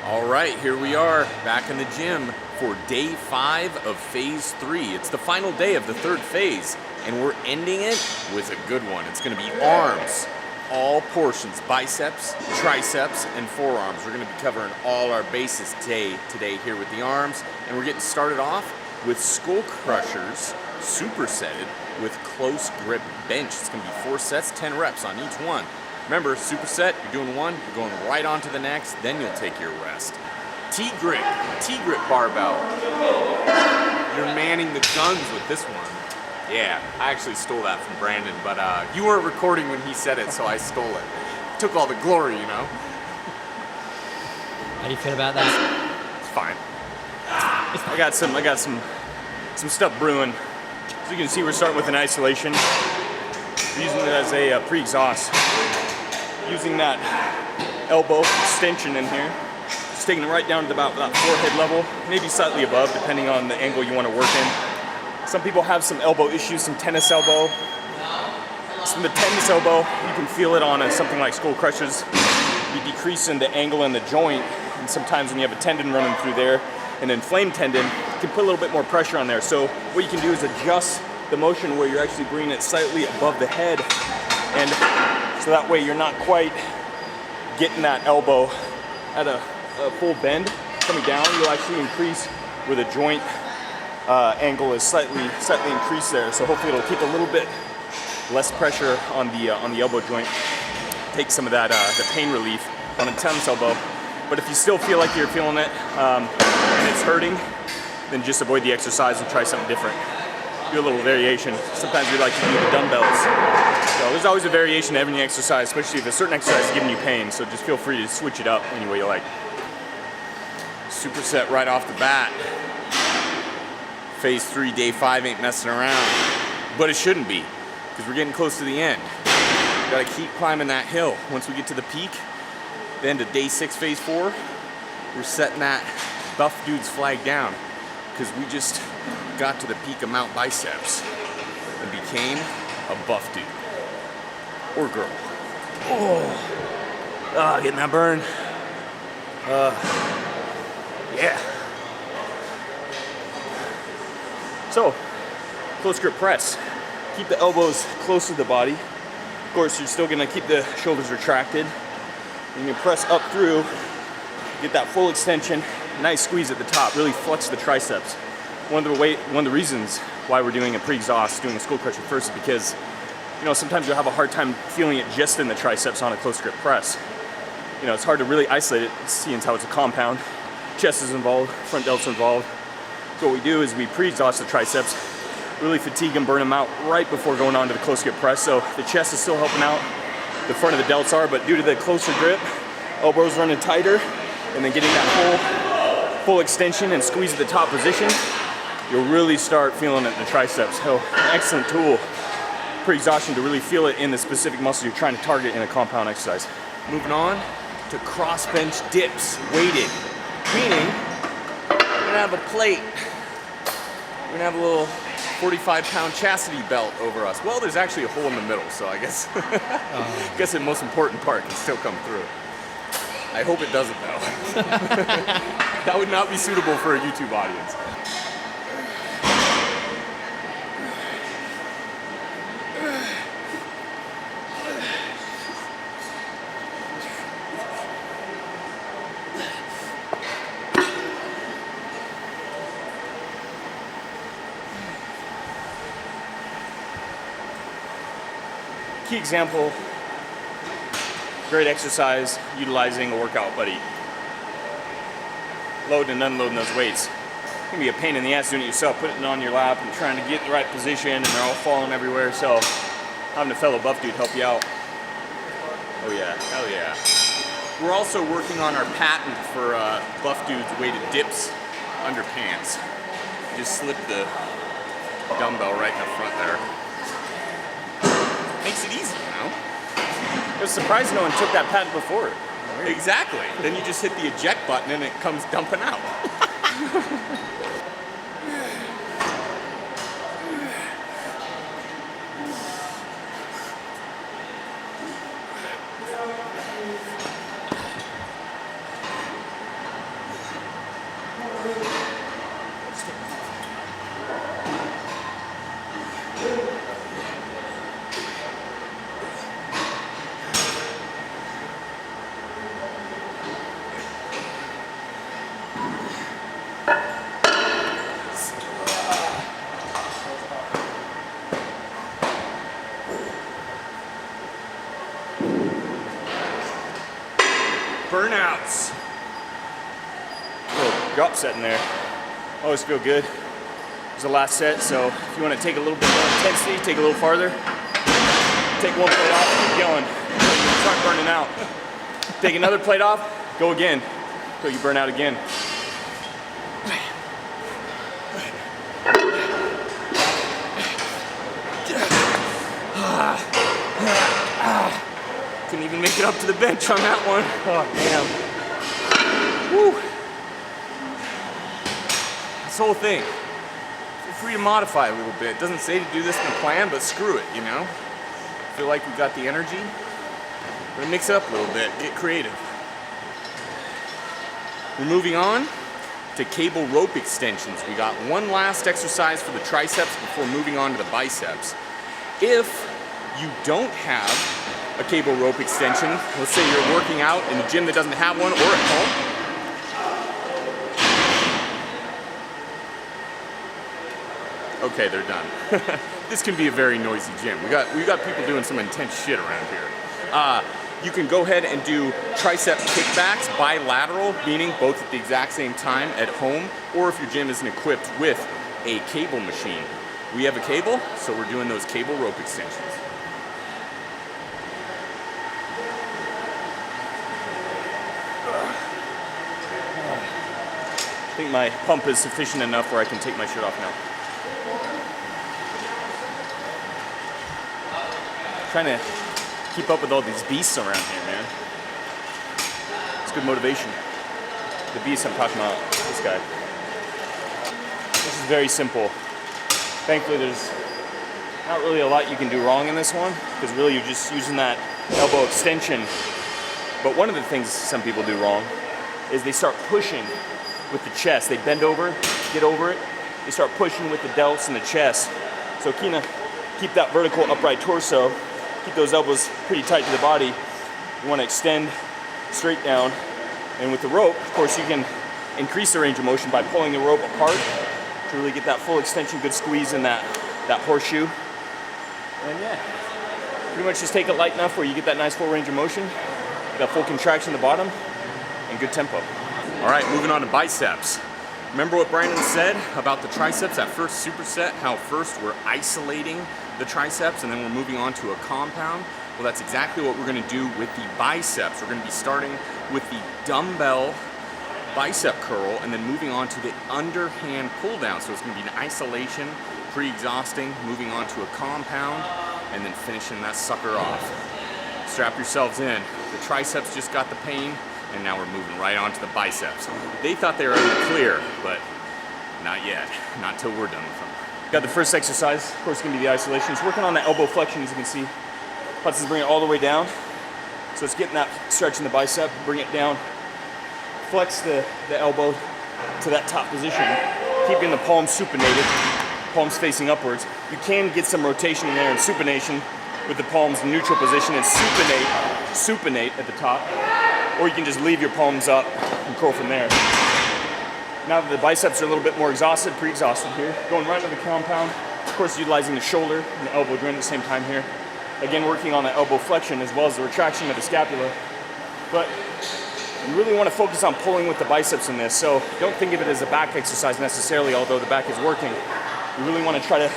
All right, here we are back in the gym for day 5 of phase 3. It's the final day of the 3rd phase, and we're ending it with a good one. It's gonna be arms, all portions, biceps, triceps, and forearms. We're gonna be covering all our bases today here with the arms, and we're getting started off with SKULLCRUSHERS, supersetted with close grip bench. It's gonna be 4 sets, 10 reps on each one. Remember, superset, you're doing one, you're going right on to the next, then you'll take your rest. T-grip barbell. You're manning the guns with this one. Yeah, I actually stole that from Brandon, but you weren't recording when he said it, so I stole it. Took all the glory, you know? How do you feel about that? It's fine. I got some stuff brewing. As you can see, we're starting with an isolation. We're using it as a pre-exhaust. Using that elbow extension in here. Just taking it right down to about that forehead level, maybe slightly above, depending on the angle you want to work in. Some people have some elbow issues, some tennis elbow. Some of the tennis elbow, you can feel it on something like SKULLCRUSHERS. You decrease in the angle in the joint, and sometimes when you have a tendon running through there, an inflamed tendon, you can put a little bit more pressure on there. So what you can do is adjust the motion where you're actually bringing it slightly above the head, and so that way you're not quite getting that elbow at a full bend coming down. You'll actually increase where the joint angle is slightly increased there. So hopefully it'll keep a little bit less pressure on the elbow joint. Take some of that the pain relief on a tennis elbow. But if you still feel like you're feeling it and it's hurting, then just avoid the exercise and try something different. Do a little variation. Sometimes we like to do the dumbbells. So there's always a variation to every exercise, especially if a certain exercise is giving you pain. So just feel free to switch it up any way you like. Superset right off the bat. Phase 3, day 5 ain't messing around. But it shouldn't be, because we're getting close to the end. We gotta keep climbing that hill. Once we get to the peak, then to day 6, phase 4, we're setting that buff dude's flag down, because we just got to the peak of Mount Biceps and became a buff dude. Or girl. Oh, getting that burn. Yeah. So, close grip press. Keep the elbows close to the body. Of course, you're still gonna keep the shoulders retracted. You can press up through, get that full extension, nice squeeze at the top, really flex the triceps. One of the reasons why we're doing a pre-exhaust, doing a SKULLCRUSHER first, is because, you know, sometimes you'll have a hard time feeling it just in the triceps on a close grip press. You know, it's hard to really isolate it, seeing how it's a compound. Chest is involved, front delts are involved. So what we do is we pre-exhaust the triceps, really fatigue them, burn them out right before going on to the close grip press. So the chest is still helping out, the front of the delts are, but due to the closer grip, elbows running tighter, and then getting that full extension and squeeze at the top position, you'll really start feeling it in the triceps. So, an excellent tool, pre-exhaustion, to really feel it in the specific muscle you're trying to target in a compound exercise. Moving on to cross bench dips, weighted. Meaning, we're gonna have a plate. We're gonna have a little 45-pound chastity belt over us. Well, there's actually a hole in the middle, so I guess, I guess the most important part can still come through. I hope it doesn't, though. That would not be suitable for a YouTube audience. Key example, great exercise utilizing a workout buddy. Loading and unloading those weights. It can be a pain in the ass doing it yourself, putting it on your lap and trying to get in the right position, and they're all falling everywhere, so having a fellow buff dude help you out. Oh yeah, hell yeah. We're also working on our patent for buff dudes weighted dips under pants. Just slip the dumbbell right in the front there. Makes it easy, you know? I was surprised no one took that patent before. Exactly. Then you just hit the eject button and it comes dumping out. drop set in there. Always feel good. It's the last set, so if you want to take a little bit more intensity, take a little farther. Take one plate off, keep going. Start burning out. Take another plate off, go again, until you burn out again. Couldn't even make it up to the bench on that one. Oh, damn. Woo. This whole thing. Feel free to modify a little bit. It doesn't say to do this in the plan, but screw it, you know? Feel like we've got the energy. We're gonna mix it up a little bit, get creative. We're moving on to cable rope extensions. We got one last exercise for the triceps before moving on to the biceps. If you don't have a cable rope extension, let's say you're working out in a gym that doesn't have one or at home, okay, they're done. This can be a very noisy gym. We got people doing some intense shit around here. You can go ahead and do tricep kickbacks bilateral, meaning both at the exact same time at home, or if your gym isn't equipped with a cable machine. We have a cable, so we're doing those cable rope extensions. I think my pump is sufficient enough where I can take my shirt off now. Trying to keep up with all these beasts around here, man. It's good motivation. The beast I'm talking about, this guy. This is very simple. Thankfully, there's not really a lot you can do wrong in this one, because really you're just using that elbow extension. But one of the things some people do wrong is they start pushing with the chest. They bend over, get over it. They start pushing with the delts and the chest. So keep that vertical upright torso. Keep those elbows pretty tight to the body. You want to extend straight down. And with the rope, of course, you can increase the range of motion by pulling the rope apart to really get that full extension, good squeeze in that horseshoe. And yeah, pretty much just take it light enough where you get that nice full range of motion, that full contraction at the bottom, and good tempo. All right, moving on to biceps. Remember what Brandon said about the triceps, that first superset, how first we're isolating the triceps and then we're moving on to a compound? Well, that's exactly what we're gonna do with the biceps. We're gonna be starting with the dumbbell bicep curl and then moving on to the underhand pull down. So it's gonna be an isolation, pre-exhausting, moving on to a compound, and then finishing that sucker off. Strap yourselves in. The triceps just got the pain, and now we're moving right on to the biceps. They thought they were in the clear, but not yet. Not until we're done with them. Got the first exercise, of course, gonna be the isolation. It's working on that elbow flexion, as you can see. Hudson's bringing it all the way down. So it's getting that stretch in the bicep, bring it down. Flex the elbow to that top position, keeping the palms supinated, palms facing upwards. You can get some rotation in there in supination with the palms in neutral position and supinate at the top. Or you can just leave your palms up and curl from there. Now that the biceps are a little bit more exhausted, pre-exhausted here, going right into the compound. Of course, utilizing the shoulder and the elbow joint at the same time here. Again, working on the elbow flexion as well as the retraction of the scapula. But you really want to focus on pulling with the biceps in this. So don't think of it as a back exercise necessarily, although the back is working. You really want to try to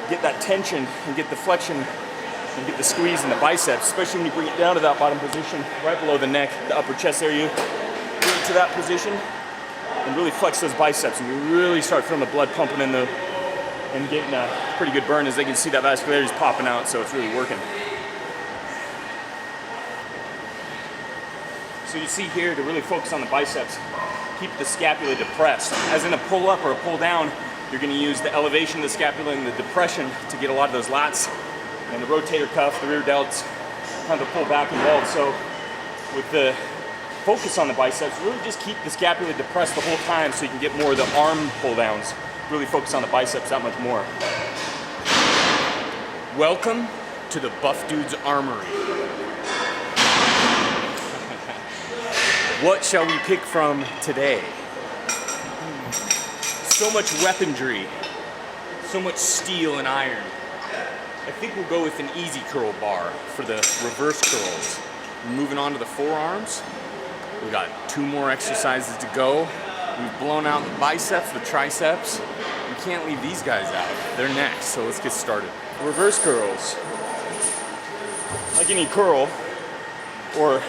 get that tension and get the flexion and get the squeeze in the biceps, especially when you bring it down to that bottom position, right below the neck, the upper chest area. Bring it to that position and really flex those biceps, and you really start feeling the blood pumping in the, and getting a pretty good burn. As they can see, that vascularity is popping out, so it's really working. So you see here, to really focus on the biceps, keep the scapula depressed. As in a pull up or a pull down, you're gonna use the elevation of the scapula and the depression to get a lot of those lats and the rotator cuff, the rear delts, kind of pull back involved. So with the focus on the biceps, really just keep the scapula depressed the whole time so you can get more of the arm pull downs. Really focus on the biceps that much more. Welcome to the Buff Dude's Armory. What shall we pick from today? So much weaponry, so much steel and iron. I think we'll go with an easy curl bar for the reverse curls. Moving on to the forearms. We got 2 more exercises to go. We've blown out the biceps, the triceps. We can't leave these guys out. They're next, so let's get started. Reverse curls. Like any curl or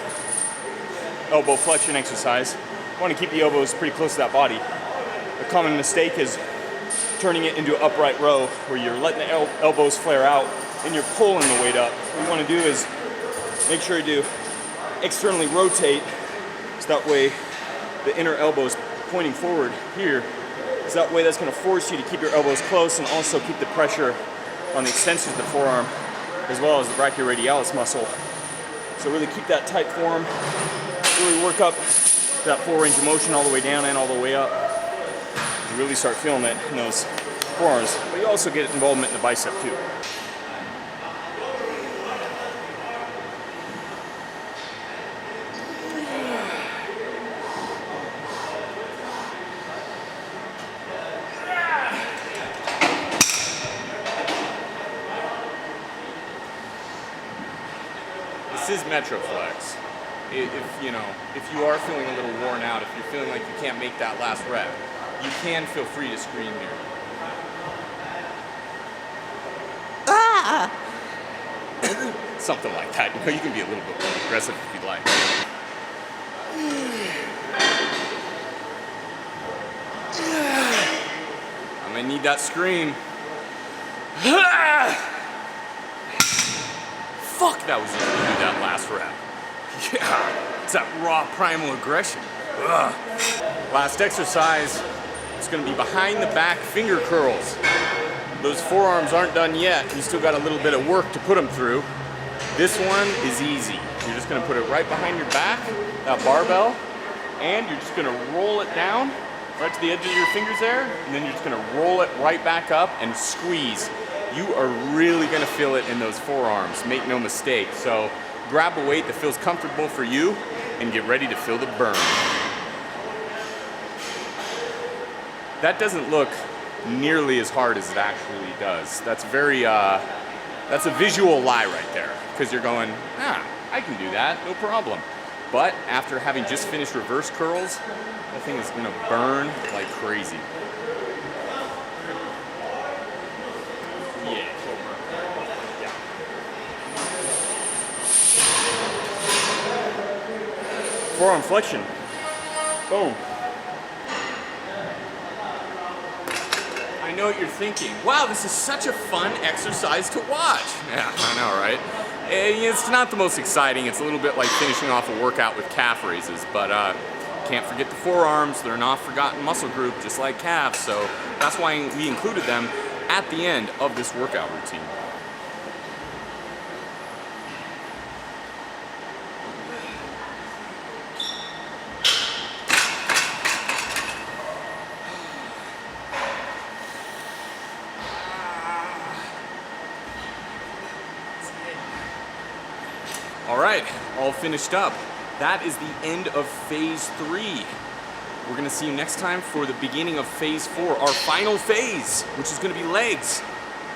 elbow flexion exercise, you want to keep the elbows pretty close to that body. A common mistake is turning it into an upright row where you're letting the elbows flare out and you're pulling the weight up. What you want to do is make sure you do externally rotate so that way the inner elbow's pointing forward here. So that way that's going to force you to keep your elbows close and also keep the pressure on the extensions of the forearm as well as the brachioradialis muscle. So really keep that tight form, really work up that full range of motion all the way down and all the way up. You really start feeling it in those forearms, but you also get involvement in the bicep too. This is Metroflex. If you are feeling a little worn out, if you're feeling like you can't make that last rep, you can feel free to scream here. Ah! Something like that. You can be a little bit more aggressive if you'd like. I'm gonna need that scream. Fuck, that was easy to do that last rep. Yeah, it's that raw primal aggression. Ugh. Last exercise is gonna be behind the back finger curls. Those forearms aren't done yet. You still got a little bit of work to put them through. This one is easy. You're just gonna put it right behind your back, that barbell, and you're just gonna roll it down right to the edge of your fingers there, and then you're just gonna roll it right back up and squeeze. You are really gonna feel it in those forearms, make no mistake. So grab a weight that feels comfortable for you and get ready to feel the burn. That doesn't look nearly as hard as it actually does. That's that's a visual lie right there, because you're going, I can do that, no problem. But after having just finished reverse curls, that thing is gonna burn like crazy. Forearm flexion. Boom. I know what you're thinking. Wow, this is such a fun exercise to watch. Yeah, I know, right? It's not the most exciting. It's a little bit like finishing off a workout with calf raises, but can't forget the forearms. They're an oft-forgotten muscle group, just like calves, so that's why we included them at the end of this workout routine. All right, all finished up. That is the end of phase 3. We're gonna see you next time for the beginning of phase 4, our final phase, which is gonna be legs.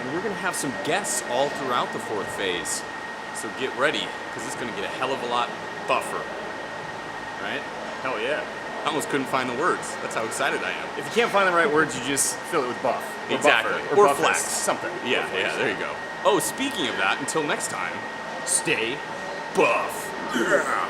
And we're gonna have some guests all throughout the 4th phase. So get ready, because it's gonna get a hell of a lot buffer. Right? Hell yeah. I almost couldn't find the words. That's how excited I am. If you can't find the right words, you just fill it with buff. Or exactly. Buffer, or flex. Something. Yeah, there you go. Oh, speaking of that, until next time, stay buff. Yeah.